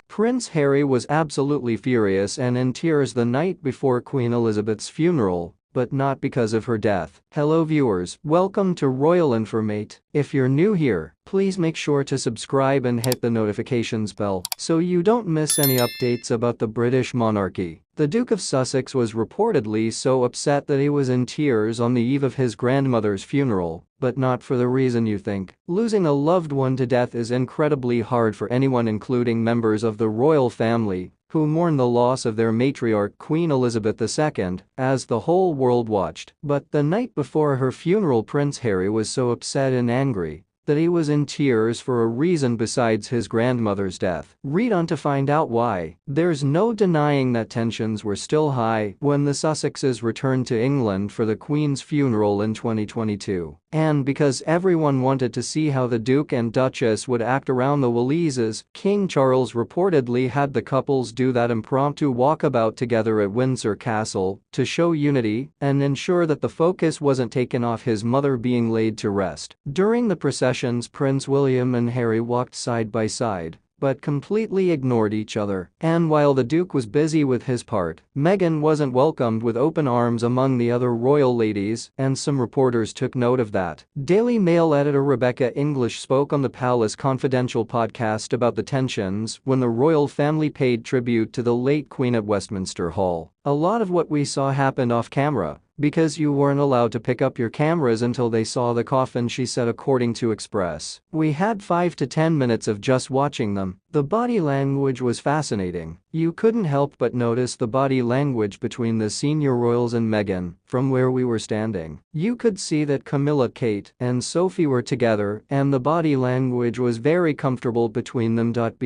Prince Harry was absolutely furious and in tears the night before Queen Elizabeth's funeral, but not because of her death. Hello viewers, welcome to Royal Informate. If you're new here, please make sure to subscribe and hit the notifications bell so you don't miss any updates about the British monarchy. The Duke of Sussex was reportedly so upset that he was in tears on the eve of his grandmother's funeral, but not for the reason you think. Losing a loved one to death is incredibly hard for anyone, including members of the royal family, who mourn the loss of their matriarch Queen Elizabeth II, as the whole world watched. But the night before her funeral, Prince Harry was so upset and angry that he was in tears for a reason besides his grandmother's death. Read on to find out why. There's no denying that tensions were still high when the Sussexes returned to England for the Queen's funeral in 2022. And because everyone wanted to see how the Duke and Duchess would act around the Waleses, King Charles reportedly had the couples do that impromptu walkabout together at Windsor Castle to show unity and ensure that the focus wasn't taken off his mother being laid to rest. During the processions, Prince William and Harry walked side by side, but completely ignored each other. And while the Duke was busy with his part, Meghan wasn't welcomed with open arms among the other royal ladies, and some reporters took note of that. Daily Mail editor Rebecca English spoke on the Palace Confidential podcast about the tensions when the royal family paid tribute to the late Queen at Westminster Hall. A lot of what we saw happened off camera, because you weren't allowed to pick up your cameras until they saw the coffin, she said, according to Express. We had 5 to 10 minutes of just watching them. The body language was fascinating. You couldn't help but notice the body language between the senior royals and Meghan from where we were standing. You could see that Camilla, Kate, and Sophie were together, and the body language was very comfortable between them. But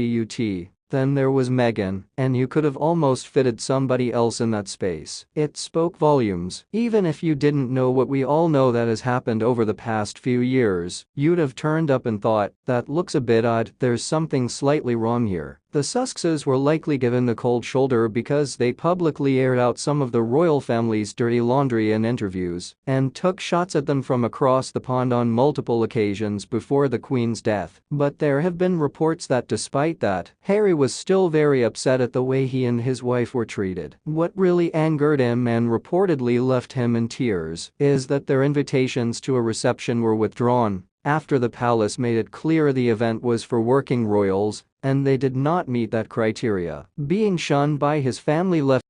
then there was Meghan, and you could have almost fitted somebody else in that space. It spoke volumes. Even if you didn't know what we all know that has happened over the past few years, you'd have turned up and thought, that looks a bit odd, there's something slightly wrong here. The Sussexes were likely given the cold shoulder because they publicly aired out some of the royal family's dirty laundry in interviews and took shots at them from across the pond on multiple occasions before the Queen's death. But there have been reports that despite that, Harry was still very upset at the way he and his wife were treated. What really angered him and reportedly left him in tears is that their invitations to a reception were withdrawn after the palace made it clear the event was for working royals, and they did not meet that criteria. Being shunned by his family left